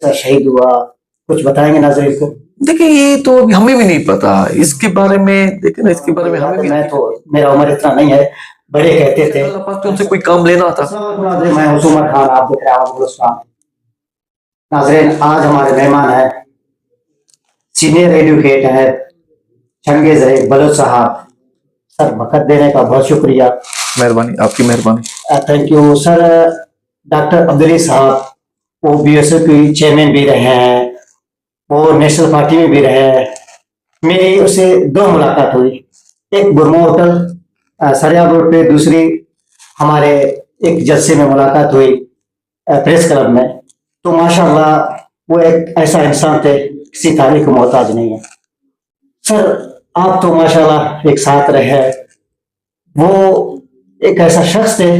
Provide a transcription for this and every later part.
शहीद हुआ, कुछ बताएंगे नाज़रीन को? देखिए ये तो अभी हमें भी नहीं पता इसके बारे में। देखिए ना, इसके बारे में हमें भी मैं तो, मेरा उम्र इतना नहीं है, बड़े कहते थे अल्लाह पाक तुमसे कोई काम लेना था। मैं हुजूमत खान, आप देख रहे हैं नाज़रीन, आज हमारे मेहमान हैं, सीनियर एडवोकेट है चंगेज बलोच साहब। सर, वक्त देने का बहुत शुक्रिया। मेहरबानी, आपकी मेहरबानी। Thank you sir. डॉक्टर अब्दुल्ली साहब, वो बीएसएफ के चेयरमैन भी रहे हैं, वो नेशनल पार्टी में भी रहे हैं। मेरी उससे दो मुलाकात हुई, एक बुरमा होटल सरिया रोड पे, दूसरी हमारे एक जलसे में मुलाकात हुई प्रेस क्लब में। तो माशाल्लाह वो एक ऐसा इंसान थे, किसी तारीफ को मोहताज नहीं है। सर, आप तो माशाल्लाह एक साथ रहे, वो एक ऐसा शख्स थे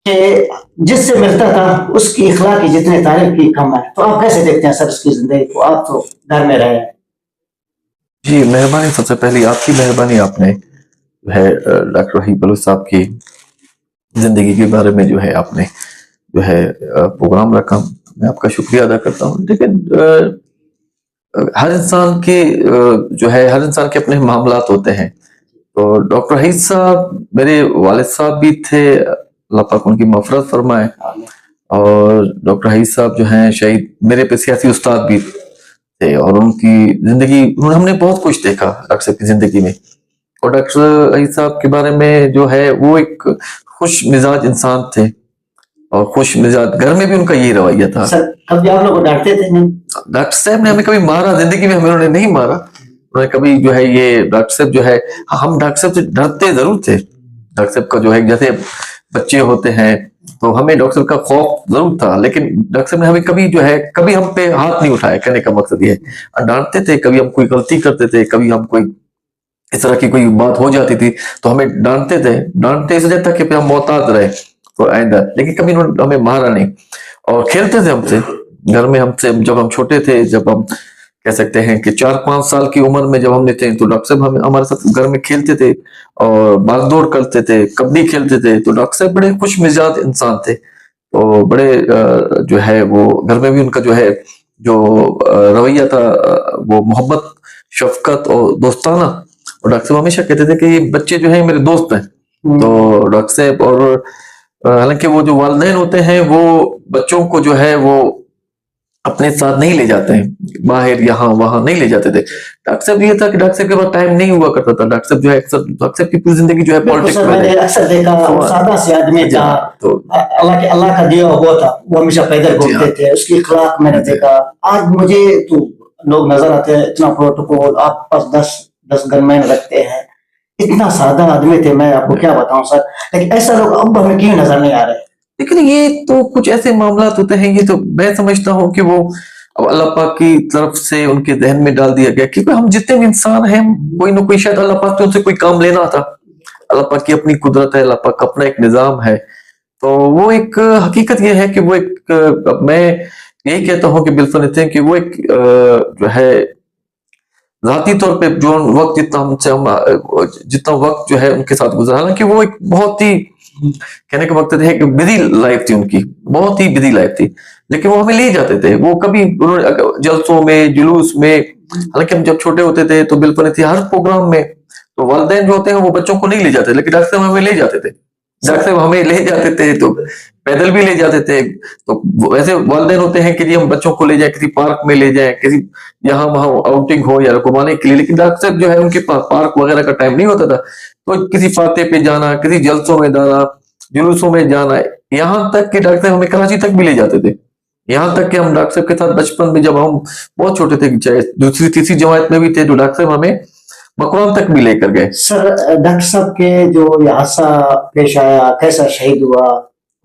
कि जिससे मिलता था उसकी इखलाक की जितने तारीफ की कम है। तो आप कैसे देखते हैं सर उसकी जिंदगी को? आप तो घर में रहे। जी मेहरबानी, सबसे पहले आपकी मेहरबानी, आपने जो है डॉक्टर वहीद बलोच साहब की जिंदगी के बारे में जो है आपने जो है प्रोग्राम रखा, मैं आपका शुक्रिया अदा करता हूँ। लेकिन हर इंसान के जो है हर इंसान के अपने मामलात होते हैं। तो डॉक्टर वहीद साहब मेरे वालिद साहब भी थे, अल्लाह पाक उनकी मग़फ़िरत फरमाए। और डॉक्टर वहीद साहब जो हैं शहीद, मेरे पे सियासी उस्ताद भी थे, और उनकी जिंदगी, हमने बहुत कुछ देखा डॉक्टर साहब की जिंदगी में। और डॉक्टर वहीद साहब के बारे में जो है वो एक खुश मिजाज इंसान थे, और खुश मिजाज, घर में भी उनका यही रवैया था। सर, कभी आप लोग डांटते थे? डॉक्टर साहब ने हमें कभी मारा जिंदगी में, हमें उन्होंने नहीं मारा। उन्होंने कभी जो है ये डॉक्टर साहब जो है, हम डॉक्टर साहब से डरते जरूर थे। डॉक्टर साहब का जो है, जैसे बच्चे होते हैं तो हमें डॉक्टर साहब का खौफ जरूर था, लेकिन डॉक्टर साहब ने हमें कभी जो है कभी हम पे हाथ नहीं उठाया। कहने का मकसद ये है, डांटते थे, कभी हम कोई गलती करते थे, कभी हम कोई इस तरह की कोई बात हो जाती थी तो हमें डांटते थे। डांटते इस वजह तक कि हम मोहतात रहे तो आइंदा, लेकिन कभी उन्होंने हमें मारा नहीं। और खेलते थे हमसे घर में, हमसे जब हम छोटे थे, जब हम कह सकते हैं कि 4-5 साल की उम्र में जब हमने थे, तो डॉक्टर साहब हमारे साथ घर में खेलते थे और भाग-दौड़ करते थे, कबड्डी खेलते थे। तो डॉक्टर साहब बड़े खुश मिजाज इंसान थे, तो बड़े जो है वो घर में भी उनका जो है जो रवैया था वो मोहब्बत, शफकत और दोस्ताना। और डॉक्टर साहब हमेशा कहते थे कि ये बच्चे जो है मेरे दोस्त हैं। तो डॉक्टर साहब, और हालांकि वो जो वालिदैन होते हैं वो बच्चों को जो है वो अपने साथ नहीं ले जाते हैं, बाहर यहाँ वहां नहीं ले जाते थे। डॉक्टर साहब ये था कि डॉक्टर साहब के पास टाइम नहीं हुआ करता था। डॉक्टर साहब जो है अक्सर, डॉक्टर साहब की पूरी जिंदगी जो है पॉलिटिक्स में, मैंने अक्सर देखा, सादा से आदमी था, तो अल्लाह का दिया हुआ था, वो हमेशा पैदल घूमते थे, उसकी इखलाक मैंने देखा। आज मुझे तो लोग नजर आते हैं, इतना प्रोटोकॉल, आप पास 10 गनमैन रखते हैं, इतना सादा आदमी थे, मैं आपको क्या बताऊं सर। लेकिन ऐसा लोग अब हमें क्यों नजर नहीं आ रहे? लेकिन ये तो कुछ ऐसे मामला होते हैं, ये तो मैं समझता हूँ कि वो अब अल्लाह पाक की तरफ से उनके जहन में डाल दिया गया, क्योंकि हम जितने भी इंसान हैं, कोई ना कोई शायद अल्लाह पाक ने उनसे कोई काम लेना था। अल्लाह पाक की अपनी कुदरत है, अल्लाह पाक का अपना एक निजाम है। तो वो एक हकीकत ये है कि वो एक, मैं यही कहता हूँ कि बिल्कुल कि वो एक जो है ज़ाती तौर पे जो वक्त जितना वक्त जो है उनके साथ गुजरा, हालांकि वो एक बहुत ही, कहने का मकसद है कि बिजी लाइफ थी उनकी, बहुत ही बिजी लाइफ थी, लेकिन वो हमें ले जाते थे। वो कभी उन्होंने जलसों में, जुलूस में, हालांकि हम जब छोटे होते थे तो बिल्कुल थी हर प्रोग्राम में, तो वालिदैन जो होते हैं वो बच्चों को नहीं ले जाते, लेकिन डॉक्टर साहब हमें ले जाते थे। डॉक्टर साहब हमें ले जाते थे तो पैदल भी ले जाते थे। तो वैसे वालिदैन होते हैं कि जी हम बच्चों को ले जाए, किसी पार्क में ले जाए, किसी यहाँ वहां आउटिंग हो या घुमाने के लिए, लेकिन डॉक्टर साहब जो है उनके पास पार्क वगैरह का टाइम नहीं होता था। तो किसी फाते पे जाना, किसी जलसों में जाना, जुलूसों में जाना, यहाँ तक कि डॉक्टर साहब हमें कराची तक भी ले जाते थे। यहाँ तक कि हम डॉक्टर साहब के साथ बचपन में जब हम बहुत छोटे थे, चाहे दूसरी तीसरी जमात में भी थे, तो डॉक्टर साहब हमें मकरान तक भी लेकर गए। सर, डॉक्टर साहब के जो हादसा पेश आया, कैसा शहीद हुआ,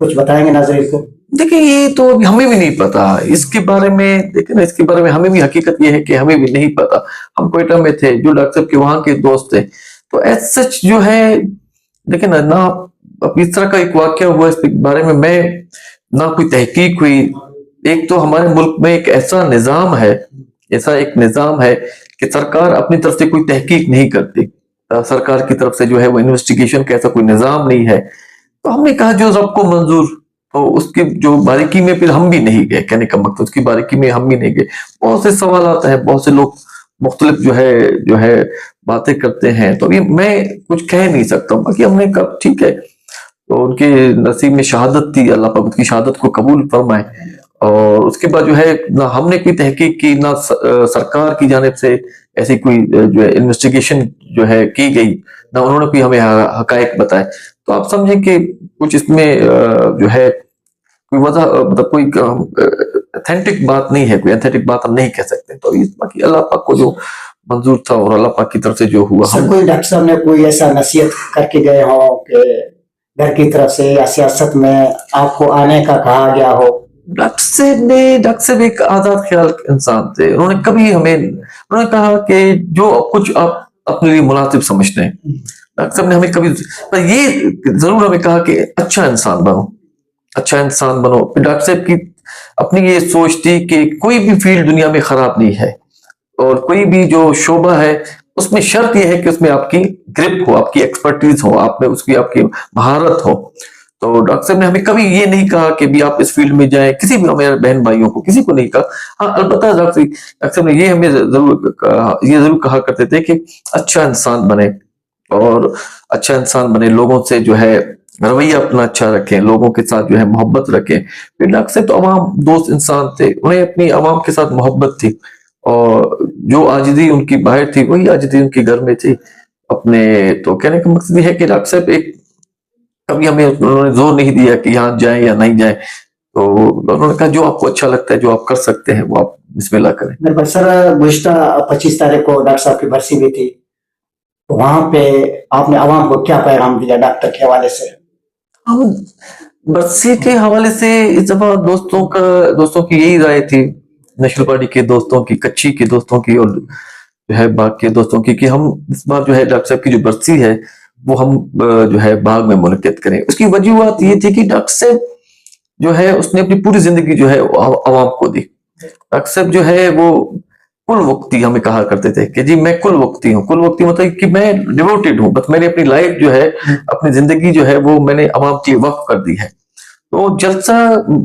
कुछ बताएंगे नाज़रीन को? देखिए ये तो अभी हमें भी नहीं पता इसके बारे में। देखिए ना, इसके बारे में हमें भी, हकीकत ये है कि हमें भी नहीं पता। हम कोयटा में थे, जो डॉक्टर साहब के वहां के दोस्त थे, तो एज सच जो है देखिए ना अब इस तरह का एक वाक्य हुआ, इस बारे में मैं ना कोई तहकीक हुई। एक तो हमारे मुल्क में एक ऐसा निजाम है, ऐसा एक निजाम है कि सरकार अपनी तरफ से कोई तहकीक नहीं करती। सरकार की तरफ से जो है वो इन्वेस्टिगेशन का ऐसा कोई निजाम नहीं है। तो हमने कहा जो रब को मंजूर تو اس کی جو باریکی میں پھر ہم بھی نہیں گئے, کہنے کا مقصد اس کی باریکی میں ہم بھی نہیں گئے. بہت سے سوالات ہیں, بہت سے لوگ مختلف جو ہے باتیں کرتے ہیں, تو ابھی میں کچھ کہہ نہیں سکتا ہوں. باقی ہم نے کہا ٹھیک ہے, تو ان کے نصیب میں شہادت تھی, اللہ پاک اس کی شہادت کو قبول فرمائے. اور اس کے بعد جو ہے نہ ہم نے کوئی تحقیق کی, نہ سرکار کی جانب سے ایسی کوئی جو ہے انویسٹیگیشن جو ہے کی گئی, نہ انہوں نے کوئی ہمیں حقائق بتائے. تو آپ سمجھیں کہ کچھ اس میں جو ہے کوئی وضاح, مطلب کوئی اتھینٹک بات نہیں ہے, کوئی اتھینٹک بات ہم نہیں کہہ سکتے. تو باقی اللہ پاک کو جو منظور تھا اور اللہ پاک کی طرف سے جو ہوا. سر کوئی ڈاکٹر صاحب نے کوئی ایسا نصیحت کر کے گئے ہو کہ گھر کی طرف سے یا سیاست میں آپ کو آنے کا کہا گیا ہو؟ ڈاکٹر صاحب ایک آزاد خیال انسان تھے. انہوں نے کبھی انہوں نے کہا کہ جو کچھ آپ اپنے لیے مناسب سمجھتے ہیں. ڈاکٹر صاحب نے ہمیں کبھی, پر یہ ضرور ہمیں کہا کہ اچھا انسان بنو, اچھا انسان بنو. ڈاکٹر صاحب کی اپنی یہ سوچ تھی کہ کوئی بھی فیلڈ دنیا میں خراب نہیں ہے, اور کوئی بھی جو شعبہ ہے اس میں شرط یہ ہے کہ اس میں آپ کی گرپ ہو, آپ کی ایکسپرٹیز ہو, آپ میں اس کی آپ کی مہارت ہو. تو ڈاکٹر صاحب نے ہمیں کبھی یہ نہیں کہا کہ بھی آپ اس فیلڈ میں جائیں, کسی بھی ہمارے بہن بھائیوں کو کسی کو نہیں کہا. ہاں البتہ ڈاکٹر صاحب نے یہ ہمیں ضرور کہا کرتے تھے کہ اچھا انسان بنے, اور اچھا انسان بنے, لوگوں سے جو ہے رویہ اپنا اچھا رکھیں, لوگوں کے ساتھ جو ہے محبت رکھیں. پھر ڈاکٹر صاحب تو عوام دوست انسان تھے, انہیں اپنی عوام کے ساتھ محبت تھی, اور جو عاجزی ان کی باہر تھی وہی عاجزی ان کے گھر میں تھی اپنے. تو کہنے کا مقصد یہ ہے کہ ڈاکٹر صاحب ایک کبھی ہمیں انہوں نے زور نہیں دیا کہ یہاں جائیں یا نہیں جائیں. تو انہوں نے کہا جو آپ کو اچھا لگتا ہے, جو آپ کر سکتے ہیں وہ آپ بسم اللہ کریں. میرے پاس سر گزشتہ 25 تاریخ کو ڈاکٹر صاحب کی برسی بھی تھی, وہاں پہ آپ نے عوام کو کیا پیغام دیا ڈاکٹر کے حوالے سے؟ برسی کے حوالے سے اس دفعہ دوستوں کی یہی رائے تھی, نیشنل پارٹی کے دوستوں کی, کچی کے دوستوں کی, اور جو ہے باغ کے دوستوں کی, کہ ہم اس بار جو ہے ڈاکٹر صاحب کی جو برسی ہے وہ ہم جو ہے باغ میں منعقد کریں. اس کی وجوہات یہ تھی کہ ڈاکٹر صاحب جو ہے اس نے اپنی پوری زندگی جو ہے عوام کو دی. ڈاکٹر صاحب جو ہے وہ کل وقتی ہمیں کہا کرتے تھے کہ جی میں کل وقتی ہوں. کل وقتی مطلب کہ میں ڈیوٹیڈ ہوں, بس میں نے اپنی لائف جو ہے, اپنی زندگی جو ہے وہ میں نے عوام کے لیے وقف کر دی ہے. تو جلسہ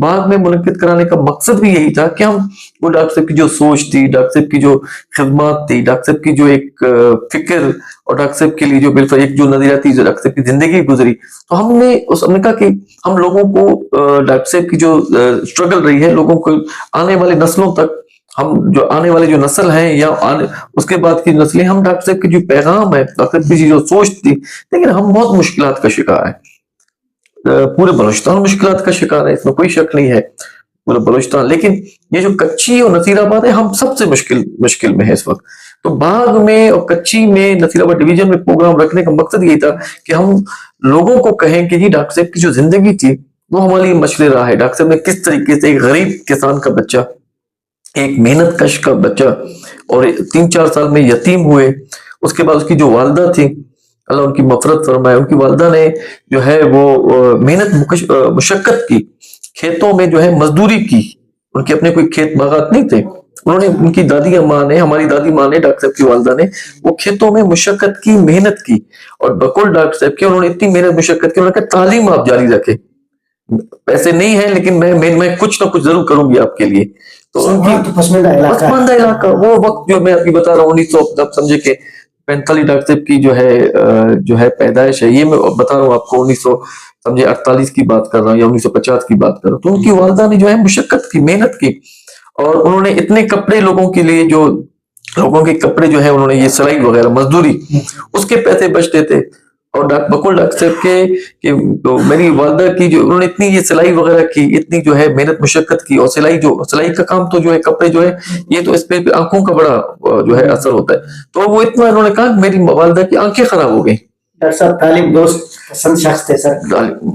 باغ میں منعقد کرانے کا مقصد بھی یہی تھا کہ ہم وہ ڈاکٹر صاحب کی جو سوچ تھی, ڈاکٹر صاحب کی جو خدمات تھی, ڈاکٹر صاحب کی جو ایک فکر, اور ڈاکٹر صاحب کے لیے جو بالکل ایک جو نظریاتی جو ڈاکٹر صاحب کی زندگی گزری, تو ہم نے کہا کہ ہم لوگوں کو ڈاکٹر صاحب کی جو اسٹرگل رہی ہے, لوگوں کو آنے والے نسلوں تک, ہم جو آنے والے جو نسل ہیں یا اس کے بعد کی نسلیں, ہم ڈاکٹر صاحب کی جو پیغام ہے, ڈاکٹر صاحب کی جو سوچ تھی. لیکن ہم بہت مشکلات کا شکار ہیں, پورے بلوچستان مشکلات کا شکار ہے, اس میں کوئی شک نہیں ہے, پورا بلوچستان. لیکن یہ جو کچی اور نصیر آباد ہے, ہم سب سے مشکل میں ہے اس وقت. تو باغ میں اور کچی میں نصیر آباد ڈویژن میں پروگرام رکھنے کا مقصد یہی تھا کہ ہم لوگوں کو کہیں کہ جی ڈاکٹر صاحب کی جو زندگی تھی وہ ہمارے لیے مشعل راہ ہے. ڈاکٹر صاحب نے کس طریقے سے ایک غریب کسان کا بچہ, ایک محنت کش کا بچہ, اور 3-4 سال میں یتیم ہوئے. اس کے بعد اس کی جو والدہ تھی, اللہ ان کی مغفرت فرمائے, ان کی والدہ نے جو ہے وہ محنت مشقت کی, کھیتوں میں جو ہے مزدوری کی. ان کے اپنے کوئی کھیت باغات نہیں تھے, انہوں نے, ان کی دادی ماں نے, ہماری دادی ماں نے, ڈاکٹر صاحب کی والدہ نے وہ کھیتوں میں مشقت کی, محنت کی. اور بقول ڈاکٹر صاحب کی انہوں نے اتنی محنت مشقت کی, انہوں نے کہا تعلیم آپ جاری رکھیں, پیسے نہیں ہیں لیکن میں کچھ نہ کچھ ضرور کروں گی آپ کے لیے. تو ان کی پسماندہ علاقہ, وہ وقت جو میں ابھی بتا رہا ہوں 1900, اب سمجھے کہ 45 ڈاکٹر صاحب کی جو ہے پیدائش ہے, یہ میں بتا رہا ہوں آپ کو 1948 کی بات کر رہا ہوں یا 1950 کی بات کر رہا ہوں. تو ان کی والدہ نے جو ہے مشقت کی, محنت کی, اور انہوں نے اتنے کپڑے لوگوں کے لیے, جو لوگوں کے کپڑے جو ہے انہوں نے یہ سلائی وغیرہ مزدوری, اس کے پیسے بچتے تھے. اور بقول ڈاکٹر صاحب کے کہ میری والدہ کی جو انہوں نے اتنی یہ سلائی وغیرہ کی, اتنی جو ہے محنت مشقت کی, اور سلائی کا کام تو جو ہے کپڑے جو ہے یہ تو اس پہ آنکھوں کا بڑا جو ہے اثر ہوتا ہے. تو وہ اتنا انہوں نے کہا میری والدہ کی آنکھیں خراب ہو گئی. ڈاکٹر صاحب طالب دوست پسند شخص تھے سر,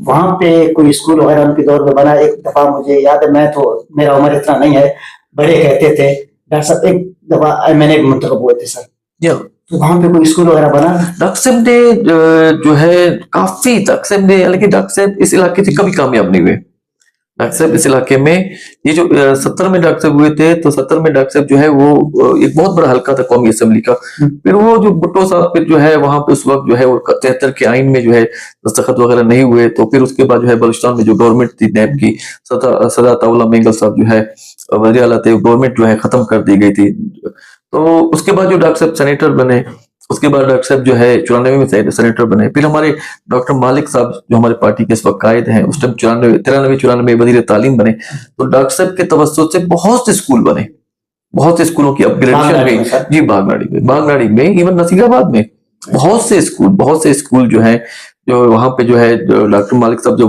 وہاں پہ کوئی اسکول وغیرہ ان کے دور میں بنا. ایک دفعہ مجھے یاد ہے, میں تو میرا عمر اتنا نہیں ہے, بڑے کہتے تھے ڈاکٹر صاحب ایک دفعہ میں نے منتخب ہوئے تھے سر, تو وہاں پہ کوئی اسکول وغیرہ بنا. ڈاکٹر صاحب نے جو ہے کافی, ڈاکٹر صاحب نے, حالانکہ ڈاکٹر صاحب اس علاقے سے کبھی کامیاب نہیں ہوئے. डॉक्टर साहब इस इलाके में ये जो 70 में डॉक्टर साहब हुए थे, तो 70 में डॉक्टर साहब जो है वो एक बहुत बड़ा हल्का था कौमी असेंबली का। फिर वो जो भुट्टो साहब फिर जो है वहां पे उस वक्त जो है वो 73 के आइन में जो है दस्तखत वगैरह नहीं हुए, तो फिर उसके बाद जो है बलूचिस्तान में जो गवर्नमेंट थी नैब की, सदा ताउला मेंगल साहब जो है वज़ीर आला थे, गवर्नमेंट जो है खत्म कर दी गई थी। तो उसके बाद जो डॉक्टर साहब सेनेटर बने, उसके बाद डॉक्टर साहब जो है 94 में सेनेटर बने। फिर हमारे डॉक्टर मालिक साहब जो हमारे पार्टी के इस वक्त कायद हैं, उस टाइम 93 वजीर तालीम बने। तो डॉक्टर साहब के तवज्जुह से बहुत से स्कूल बने, बहुत से स्कूलों की अपग्रेडेशन गई जी। बागनाड़ी में इवन नसीराबाद में बहुत से स्कूल जो है, जो वहां पे जो है डॉक्टर मालिक साहब जो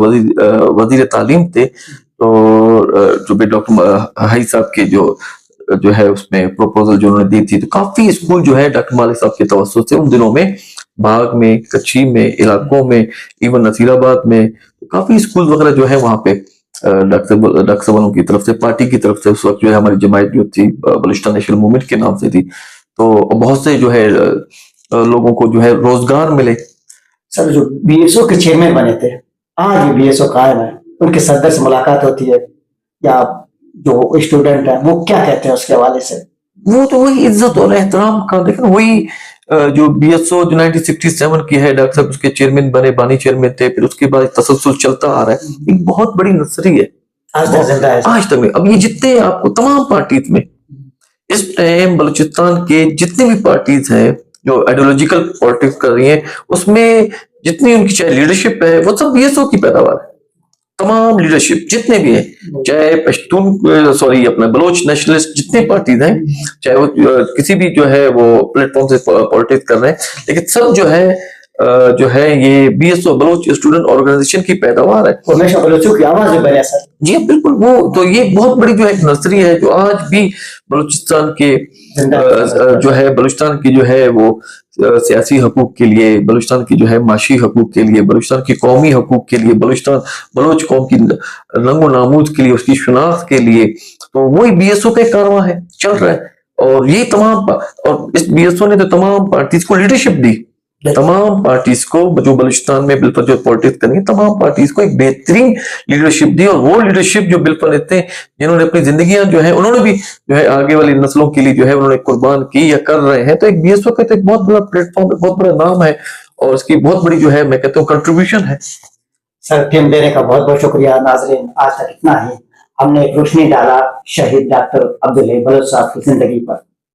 वजीर तालीम थे, तो जो डॉक्टर हाई साहब के जो है उसमें प्रपोजल जो उन्होंने दी थी, तो काफी स्कूल जो है डॉक्टर मालिक साहब के तवज्जुह से उन दिनों में बाग में, कच्ची में, इलाकों में, इवन नसीराबाद में काफी स्कूल वगैरह जो है वहां पे डॉक्टर साहब की तरफ से, पार्टी की तरफ से उस वक्त जो है हमारी जमायत जो थी बलूचिस्तान नेशनल मूवमेंट के नाम से थी, तो बहुत से जो है लोगों को जो है रोजगार मिले। सर जो बीएसओ के चेयरमैन बने थे, आज भी बीएसओ कायम है, उनके सदर से मुलाकात होती है या जो स्टूडेंट है वो क्या कहते हैं उसके हवाले से? वो तो वही इज्जत और एहतराम का, लेकिन वही जो बीएसओ जो 1967 की है, डॉक्टर साहब उसके चेयरमैन बने, बानी चेयरमैन थे, फिर उसके बाद तसलसल चलता आ रहा है। एक बहुत बड़ी नर्सरी है, आज तक जिंदा है। आज तक में। अब ये जितने आपको तमाम पार्टीज में इस टाइम बलूचिस्तान के जितने भी पार्टीज हैं जो आइडियोलॉजिकल पॉलिटिक्स कर रही हैं, उसमें जितनी उनकी चाहे लीडरशिप है वो सब बीएसओ की पैदावार है। तमाम लीडरशिप जितने भी हैं, चाहे पश्तून अपना बलोच नेशनलिस्ट जितने पार्टीज हैं, चाहे वो किसी भी जो है वो प्लेटफॉर्म से पॉलिटिक्स कर रहे हैं, लेकिन सब जो है ये बीएसओ बलोच स्टूडेंट ऑर्गेनाइजेशन की पैदावार है। हमेशा बलोचों की आवाज में बने सर। जी बिल्कुल। वो तो ये बहुत बड़ी जो है एक नर्सरी है जो आज भी बलूचिस्तान के जो है बलूचिस्तान की जो है वो सियासी हकूक के लिए, बलूचिस्तान की जो है माशी हकूक के लिए, बलूचिस्तान की कौमी हकूक के लिए, बलूचिस्तान बलोच कौम की रंगो नामूद के लिए, उसकी शनाख्त के लिए, तो वही बीएसओ का कारवां है, चल रहा है। और ये तमाम और इस बीएसओ ने तो तमाम पार्टीज को लीडरशिप दी, तमाम पार्टीज को जो बलूचिस्तान में बिल्कुल जो पॉलिटिक्स करनी है, तमाम पार्टीज को एक बेहतरीन लीडरशिप दी। और वो लीडरशिप जो बिल्कुल इतने जिन्होंने अपनी जिंदगियां जो है उन्होंने भी जो है आगे वाली नस्लों के लिए जो है उन्होंने कुर्बान की या कर रहे हैं, तो एक बीएसओ का तो एक बहुत बड़ा प्लेटफॉर्म, बहुत बड़ा नाम है और उसकी बहुत बड़ी जो है मैं कहता हूँ कंट्रीब्यूशन है। सर टाइम देने का बहुत बहुत शुक्रिया। नाज़रीन, आज तक इतना ही। हमने रोशनी डाला शहीद डॉक्टर अब्दुल बलोच साहब की जिंदगी पर।